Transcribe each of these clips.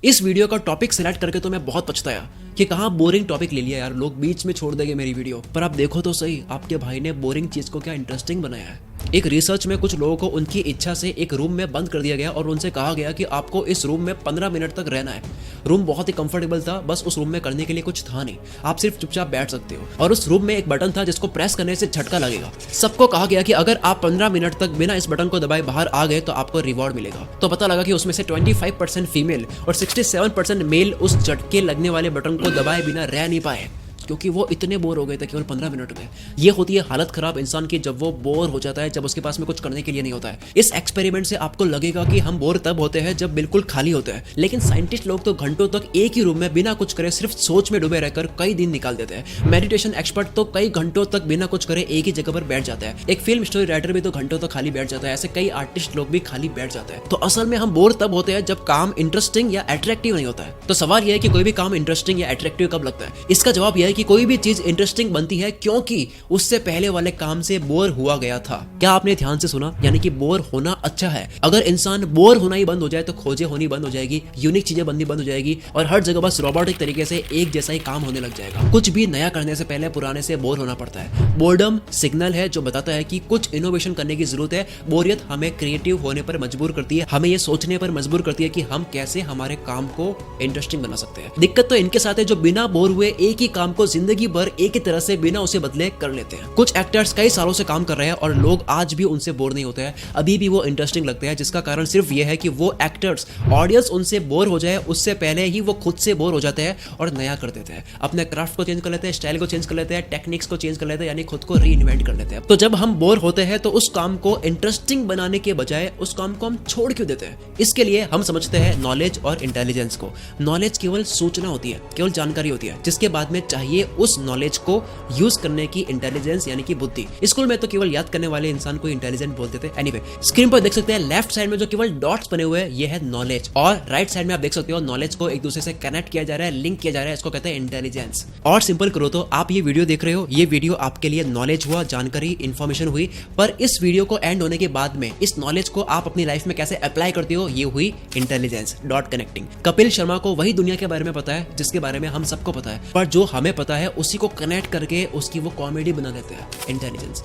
इस वीडियो का topic select करके तो मैं बहुत पछताया कि कहाँ बोरिंग टॉपिक ले लिया यार, लोग बीच में छोड़ देंगे मेरी वीडियो। पर आप देखो तो सही, आपके भाई ने बोरिंग चीज को क्या इंटरेस्टिंग बनाया है। एक रिसर्च में कुछ लोगों को उनकी इच्छा से एक रूम में बंद कर दिया गया और उनसे कहा गया कि आपको इस रूम में 15 मिनट तक रहना है। रूम बहुत ही कंफर्टेबल था, बस उस रूम में करने के लिए कुछ था नहीं, आप सिर्फ चुपचाप बैठ सकते हो। और उस रूम में एक बटन था जिसको प्रेस करने से झटका लगेगा। सबको कहा गया कि अगर आप 15 मिनट तक बिना इस बटन को दबाए बाहर आ गए तो आपको रिवॉर्ड मिलेगा। तो पता लगा कि उसमें से 25% फीमेल और 67% मेल उस झटके लगने वाले बटन को दबाए बिना रह नहीं पाए, क्योंकि वो इतने बोर हो गए थे केवल 15 मिनट में। ये होती है हालत खराब इंसान की जब वो बोर हो जाता है, जब उसके पास में कुछ करने के लिए नहीं होता है। इस एक्सपेरिमेंट से आपको लगेगा कि हम बोर तब होते हैं जब बिल्कुल खाली होते हैं, लेकिन साइंटिस्ट लोग तो घंटों तक एक ही रूम में बिना कुछ करे सिर्फ सोच में डूबे रहकर कई दिन निकाल देते हैं। मेडिटेशन एक्सपर्ट तो कई घंटों तक बिना कुछ करे एक ही जगह पर बैठ जाता है। एक फिल्म स्टोरी राइटर भी तो घंटों तक खाली बैठ जाता है। ऐसे कई आर्टिस्ट लोग भी खाली बैठ जाते हैं। तो असल में हम बोर तब होते हैं जब काम इंटरेस्टिंग या अट्रैक्टिव नहीं होता है। तो सवाल यह है कि कोई भी काम इंटरेस्टिंग या अट्रैक्टिव कब लगता है। इसका जवाब यह है कि कोई भी चीज इंटरेस्टिंग बनती है क्योंकि उससे पहले वाले काम से बोर हुआ गया था। क्या आपने ध्यान से सुना? यानी कि बोर होना अच्छा है। अगर इंसान बोर होना ही बंद हो जाए तो खोजें होनी बंद हो जाएगी, यूनिक चीजें बननी बंद हो जाएगी और हर जगह बस रोबोटिक तरीके से एक जैसा ही काम होने लग जाएगा। कुछ भी नया करने से पहले पुराने से बोर होना पड़ता है। बोर्डम सिग्नल है जो बताता है कि कुछ इनोवेशन करने की जरूरत है। बोरियत हमें क्रिएटिव होने पर मजबूर करती है, हमें यह सोचने पर मजबूर करती है कि हम कैसे हमारे काम को इंटरेस्टिंग बना सकते हैं। दिक्कत तो इनके साथ है जो बिना बोर हुए एक ही काम को जिंदगी भर एक ही तरह से बिना उसे बदले कर लेते हैं। कुछ एक्टर्स कई सालों से काम कर रहे हैं और लोग आज भी उनसे बोर नहीं होते हैं, अभी भी वो इंटरेस्टिंग लगते हैं। जिसका कारण सिर्फ ये है कि वो एक्टर्स, ऑडियंस उनसे बोर हो जाए उससे पहले ही वो खुद से बोर हो जाते हैं और नया कर देते हैं। अपने क्राफ्ट को चेंज कर लेते हैं, स्टाइल को चेंज कर लेते हैं, टेक्निक्स को चेंज कर लेते हैं, यानी खुद को रीइन्वेंट कर लेते हैं। तो जब हम बोर होते हैं तो उस काम को इंटरेस्टिंग बनाने के बजाय उस काम को हम छोड़ क्यों देते हैं? इसके लिए हम समझते हैं नॉलेज और इंटेलिजेंस को। नॉलेज केवल सूचना होती है, केवल जानकारी होती है, जिसके बाद में चाहिए उस नॉलेज को यूज करने की इंटेलिजेंस यानी कि बुद्धि। स्कूल में तो केवल याद करने वाले इंसान को इंटेलिजेंट बोलते थे। एनीवे, स्क्रीन पर देख सकते हैं लेफ्ट साइड में जो केवल डॉट्स बने हुए हैं ये है नॉलेज, और राइट साइड में आप देख सकते हो नॉलेज को एक दूसरे से कनेक्ट किया जा रहा है, लिंक किया जा रहा है। इसको कहते हैं इंटेलिजेंस। और सिंपल करो तो आप ये वीडियो देख रहे हो, ये वीडियो आपके लिए नॉलेज हुआ, जानकारी, इंफॉर्मेशन हुई, पर इस वीडियो को एंड होने के बाद में इस नॉलेज को आप अपनी लाइफ में कैसे अप्लाई करते हो, ये हुई intelligence. Dot connecting. Kapil Sharma को वही दुनिया के बारे में पता है जिसके बारे में हम सबको पता है, पर जो हमें पता है उसी को कनेक्ट करके उसकी वो कॉमेडी बना देते हैं। इंटेलिजेंस।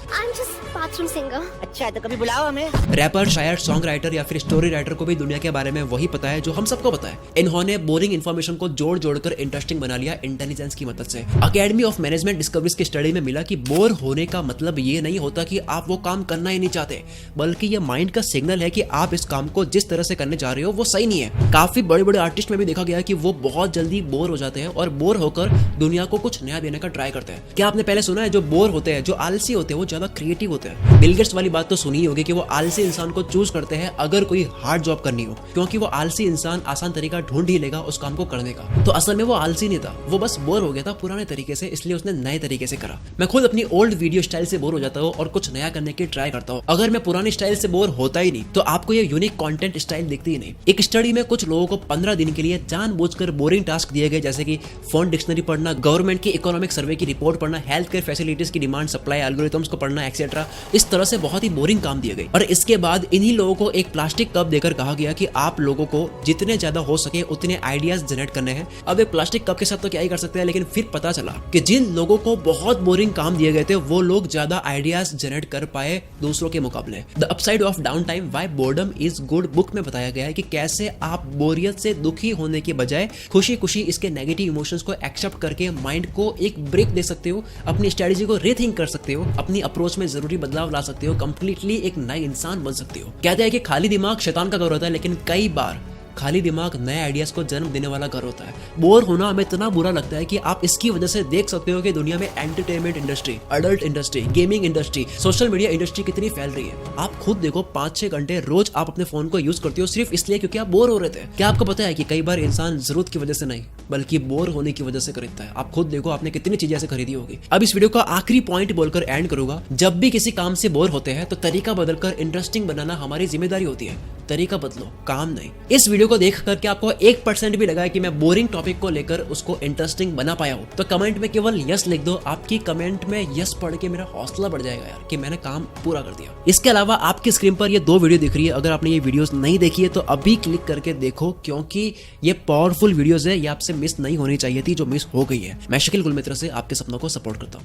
Bathroom singer. अच्छा है तो कभी बुलाओ हमें। रैपर, शायर, सॉन्ग राइटर या फिर स्टोरी राइटर को भी दुनिया के बारे में वही पता है जो हम सबको पता है। इन्होंने बोरिंग इन्फॉर्मेशन को जोड़ जोड़कर इंटरेस्टिंग बना लिया इंटेलिजेंस की मदद से। अकेडमी ऑफ मैनेजमेंट डिस्कवरीज की स्टडी में मिला कि बोर होने का मतलब ये नहीं होता कि आप वो काम करना ही नहीं चाहते, बल्कि ये माइंड का सिग्नल है कि आप इस काम को जिस तरह से करने जा रहे हो वो सही नहीं है। काफी बड़े बड़े आर्टिस्ट में भी देखा गया कि वो बहुत जल्दी बोर हो जाते हैं और बोर होकर दुनिया को कुछ नया देने का ट्राई करते हैं। क्या आपने पहले सुना है जो बोर होते हैं, जो आलसी होते हैं, वो ज्यादा क्रिएटिव होते हैं? बिल गेट्स वाली बात तो सुनी होगी कि वो आलसी इंसान को चूज करते हैं अगर कोई हार्ड जॉब करनी हो, क्योंकि वो आलसी इंसान आसान तरीका ढूंढ ही लेगा उस काम को करने का। तो असल में वो आलसी नहीं था, वो बस बोर हो गया था पुराने तरीके से, इसलिए उसने नए तरीके से करा। मैं खुद अपनी ओल्ड वीडियो स्टाइल से बोर हो जाता हूँ और कुछ नया करने की ट्राई करता हूँ। अगर मैं पुरानी स्टाइल से बोर होता ही नहीं तो आपको ये यूनिक कंटेंट स्टाइल दिखती ही नहीं। एक स्टडी में कुछ लोगों को 15 दिन के लिए जानबूझकर बोरिंग टास्क दिए गए, जैसे कि फोन डिक्शनरी पढ़ना, गवर्नमेंट की इकोनॉमिक सर्वे की रिपोर्ट पढ़ना, हेल्थ केयर फैसिलिटीज की डिमांड सप्लाई एल्गोरिथम्स को पढ़ना, एक्सेट्रा। इस तरह से बहुत ही बोरिंग काम दिए गए। और इसके बाद इन्हीं लोगों को एक प्लास्टिक कप देकर कहा गया कि आप लोगों को जितने ज्यादा हो सके उतने आइडियाज जनरेट करने हैं। अब एक प्लास्टिक कप के साथ तो क्या ही कर सकते हैं, लेकिन फिर पता चला कि जिन लोगों को बहुत बोरिंग काम दिए गए थे वो लोग ज्यादा आइडियाज जनरेट कर पाए दूसरों के मुकाबले। The upside of down time why boredom is good book में बताया गया है कि कैसे आप बोरियत से दुखी होने के बजाय खुशी खुशी इसके नेगेटिव इमोशंस को एक्सेप्ट करके माइंड को एक ब्रेक दे सकते हो, अपनी स्ट्रेटजी को रीथिंक कर सकते हो, अपनी अप्रोच में जरूरी बदलाव ला सकते हो, कंप्लीटली एक नए इंसान बन सकते हो। कहते हैं कि खाली दिमाग शैतान का घर होता है, लेकिन कई बार खाली दिमाग नए आइडियाज को जन्म देने वाला घर होता है। बोर होना हमें इतना बुरा लगता है कि आप इसकी वजह से देख सकते हो कि दुनिया में entertainment industry, adult industry, gaming industry, social media industry कितनी फैल रही है। आप खुद देखो 5-6 घंटे रोज आप अपने फोन को यूज करते हो सिर्फ इसलिए क्योंकि आप बोर हो रहे थे। क्या आपको पता है कि कई बार इंसान जरूरत की वजह से नहीं बल्कि बोर होने की वजह से खरीदता है? आप खुद देखो आपने कितनी चीजें ऐसे खरीदी होगी। अब इस वीडियो का आखिरी पॉइंट बोलकर एंड करूंगा। जब भी किसी काम से बोर होते हैं तो तरीका बदलकर इंटरेस्टिंग बनाना हमारी जिम्मेदारी होती है। तरीका बदलो, काम नहीं। इस वीडियो वीडियो को देख करके आपको 1% भी लगा है कि मैं बोरिंग टॉपिक को लेकर उसको इंटरेस्टिंग बना पाया हूँ, तो कमेंट में केवल यस लिख दो। आपकी कमेंट में यस पढ़ के मेरा हौसला बढ़ जाएगा यार कि मैंने काम पूरा कर दिया। इसके अलावा आपकी स्क्रीन पर ये 2 वीडियो दिख रही है, अगर आपने ये वीडियोस नहीं देखी है तो अभी क्लिक करके देखो, क्योंकि ये पावरफुल वीडियोस है, ये आपसे मिस नहीं होनी चाहिए थी जो मिस हो गई है। मैं शकील गुलमित्र से आपके सपनों को सपोर्ट करता हूँ।